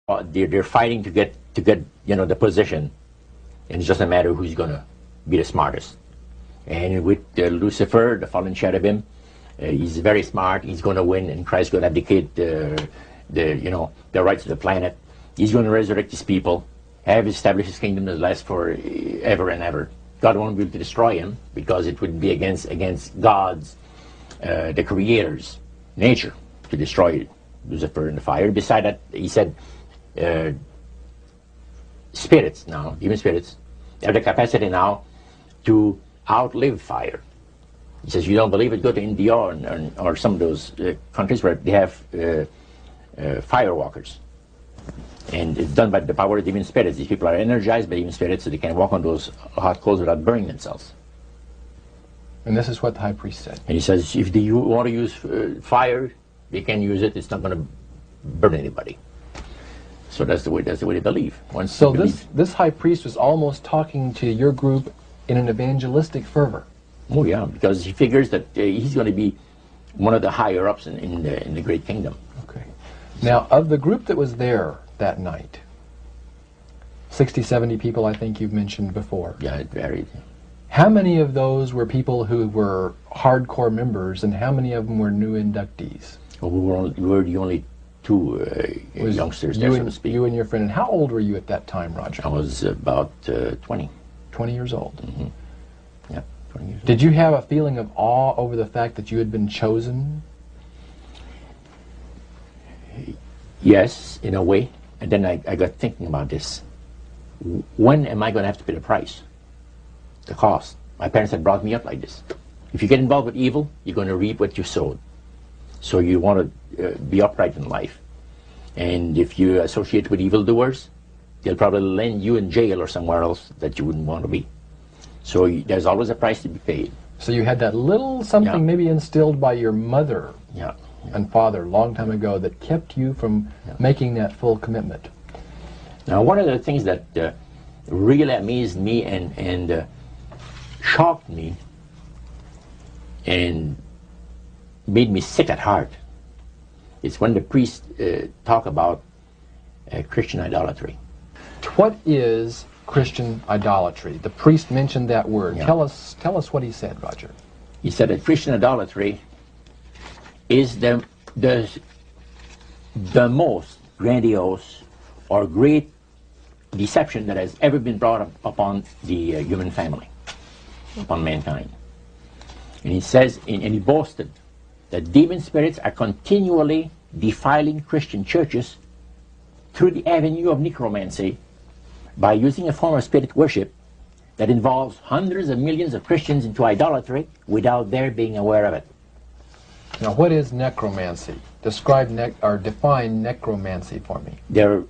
they're fighting to get the position, and it's just a matter of who's going to be the smartest. And with Lucifer, the fallen cherubim, he's very smart. He's going to win, and Christ's going to abdicate the rights of the planet. He's going to resurrect his people, have established his kingdom that lasts for ever and ever. God won't be able to destroy him because it would be against God's, the Creator's nature to destroy Lucifer in the fire. Beside that, he said, spirits now, even spirits, have the capacity now to outlive fire. He says, you don't believe it, go to India or some of those countries where they have firewalkers. And it's done by the power of demon spirits. These people are energized by demon spirits, so they can walk on those hot coals without burning themselves. And this is what the high priest said. And he says, if they want to use fire, they can use it. It's not going to burn anybody. So that's the way they believe. So this high priest was almost talking to your group in an evangelistic fervor. Oh yeah, because he figures that he's going to be one of the higher ups in the great kingdom. Okay. Now, of the group that was there that night, 60, 70 people, I think you've mentioned before. Yeah, it varied. How many of those were people who were hardcore members, and how many of them were new inductees? Well, we were the only two youngsters there, so to speak. You and your friend. And how old were you at that time, Roger? I was about 20. 20 years old. Mm-hmm. Yeah, 20 years old. Did you have a feeling of awe over the fact that you had been chosen? Yes, in a way. And then I got thinking about this. When am I going to have to pay the price? The cost. My parents had brought me up like this. If you get involved with evil, you're going to reap what you sowed. So you want to be upright in life. And if you associate with evildoers, they'll probably land you in jail or somewhere else that you wouldn't want to be. So there's always a price to be paid. So you had that little something maybe instilled by your mother and father a long time ago that kept you from making that full commitment. Now, one of the things that really amazed me and shocked me and made me sick at heart is when the priests talk about Christian idolatry. What is Christian idolatry? The priest mentioned that word. Tell us what he said, Roger. He said that Christian idolatry is the most grandiose or great deception that has ever been brought up upon the human family, upon mankind. And he says, and he boasted that demon spirits are continually defiling Christian churches through the avenue of necromancy by using a form of spirit worship that involves hundreds of millions of Christians into idolatry without their being aware of it. Now, what is necromancy? Describe or define necromancy for me. Their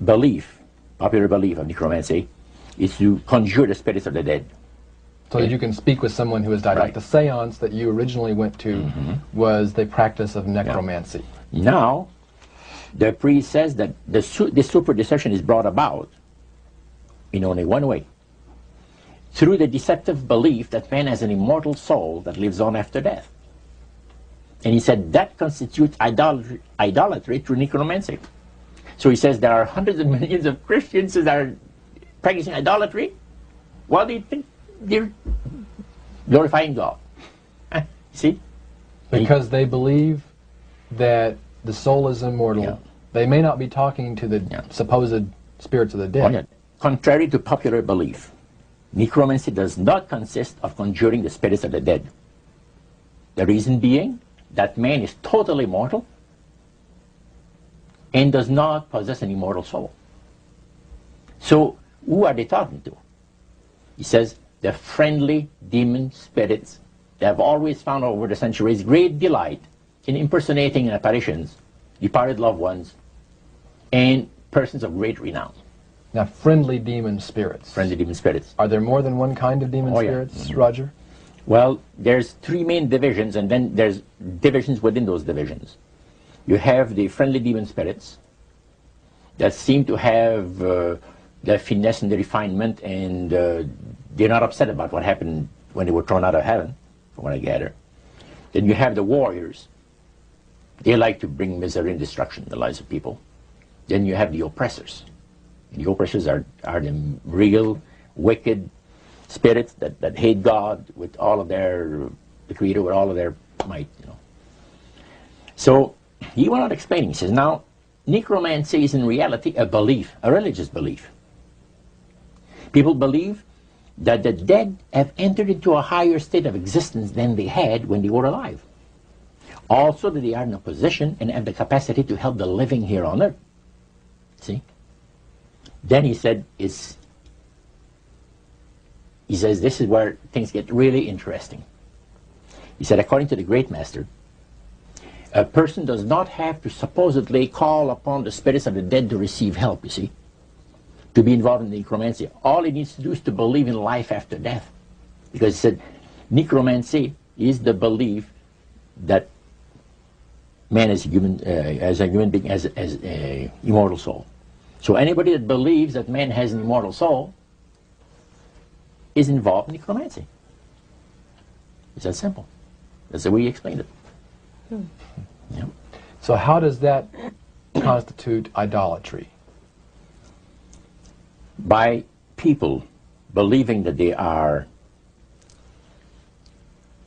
belief, popular belief of necromancy, is to conjure the spirits of the dead. So that you can speak with someone who has died. Like the seance that you originally went to was the practice of necromancy. Now, the priest says that the super deception is brought about in only one way. Through the deceptive belief that man has an immortal soul that lives on after death. And he said that constitutes idolatry through necromancy. So he says there are hundreds of millions of Christians that are practicing idolatry while they think they're glorifying God. See? Because they believe that the soul is immortal. They may not be talking to the supposed spirits of the dead. Contrary to popular belief, necromancy does not consist of conjuring the spirits of the dead. The reason being that man is totally mortal and does not possess an immortal soul. So who are they talking to? He says the friendly demon spirits that have always found over the centuries great delight in impersonating in apparitions departed loved ones and persons of great renown. Now, friendly demon spirits. Friendly demon spirits. Are there more than one kind of demon spirits, Roger? Well, there's three main divisions, and then there's divisions within those divisions. You have the friendly demon spirits that seem to have the finesse and the refinement, and they're not upset about what happened when they were thrown out of heaven, from what I gather. Then you have the warriors. They like to bring misery and destruction in the lives of people. then you have the oppressors. And the oppressors are the real wicked spirits that hate God with all of their, the Creator with all of their might, you know. So he went on explaining. He says, now, necromancy is in reality a belief, a religious belief. People believe that the dead have entered into a higher state of existence than they had when they were alive. Also that they are in a position and have the capacity to help the living here on earth. See? Then he said, he says, this is where things get really interesting. He said, according to the great master, a person does not have to supposedly call upon the spirits of the dead to receive help, you see, to be involved in necromancy. All he needs to do is to believe in life after death. Because he said, necromancy is the belief that man is as a human being, as an immortal soul. So anybody that believes that man has an immortal soul is involved in necromancy. It's that simple. That's the way he explained it. Yeah. So how does that constitute idolatry? By people believing that they are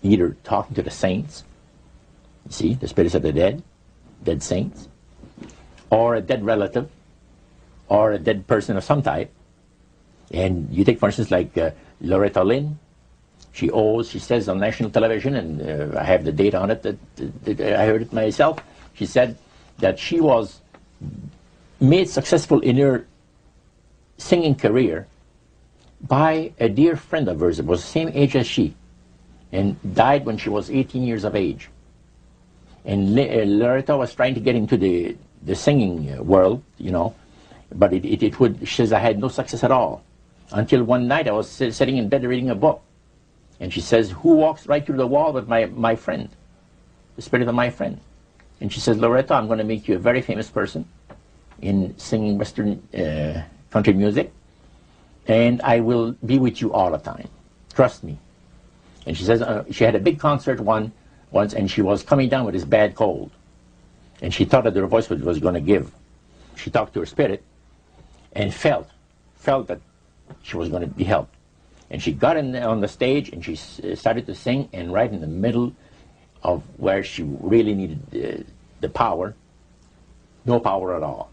either talking to the saints, you see, the spirits of the dead, dead saints, or a dead relative, or a dead person of some type. And you take, for instance, like Loretta Lynn. She says on national television, and I have the data on it, that I heard it myself. She said that she was made successful in her singing career by a dear friend of hers that was the same age as she, and died when she was 18 years of age. And Loretta was trying to get into the singing world, you know, but she says, I had no success at all. Until one night I was sitting in bed reading a book. And she says, who walks right through the wall with my friend, the spirit of my friend? And she says, Loretta, I'm going to make you a very famous person in singing Western country music, and I will be with you all the time. Trust me. And she says, she had a big concert once, and she was coming down with this bad cold. And she thought that her voice was going to give. She talked to her spirit and felt that she was going to be helped. And she got on the stage and she started to sing, and right in the middle of where she really needed the power, no power at all.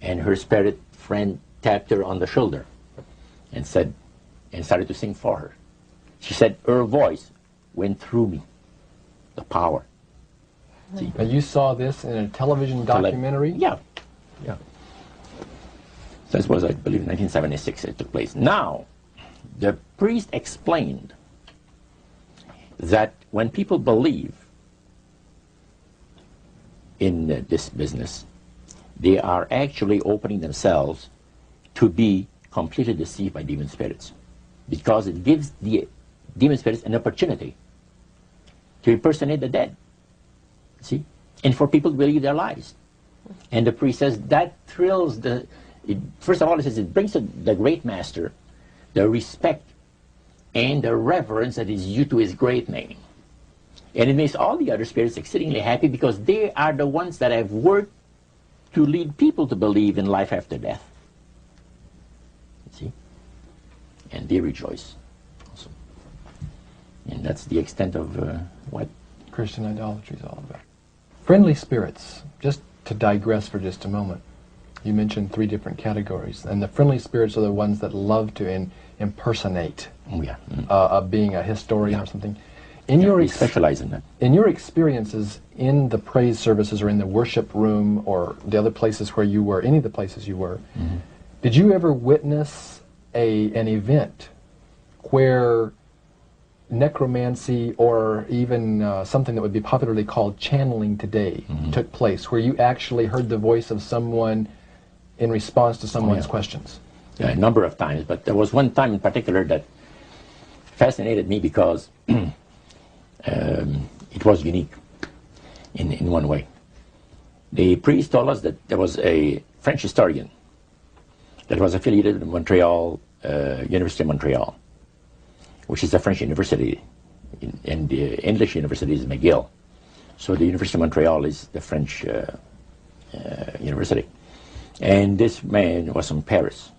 And her spirit friend tapped her on the shoulder and started to sing for her. She said, her voice went through me, the power. See? And you saw this in a television documentary? Yeah. Yeah. So this was, I believe, 1976 it took place. Now, the priest explained that when people believe in this business, they are actually opening themselves to be completely deceived by demon spirits, because it gives the demon spirits an opportunity to impersonate the dead, see, and for people to believe their lies. And the priest says that thrills first of all, it says it brings to the great master the respect and the reverence that is due to his great name. And it makes all the other spirits exceedingly happy, because they are the ones that have worked to lead people to believe in life after death. See? And they rejoice also. And that's the extent of what Christian idolatry is all about. Friendly spirits, just to digress for just a moment. You mentioned 3 different categories, and the friendly spirits are the ones that love to impersonate being a historian or something. We specialize in that. In your experiences in the praise services or in the worship room or the other places where you were, any of the places you were, did you ever witness an event where necromancy, or even something that would be popularly called channeling today, took place, where you actually heard the voice of someone in response to someone's questions? Yeah, a number of times, but there was one time in particular that fascinated me, because it was unique in one way. The priest told us that there was a French historian that was affiliated with Montreal, University of Montreal, which is a French university, and the English university is McGill. So the University of Montreal is the French university. And this man was from Paris.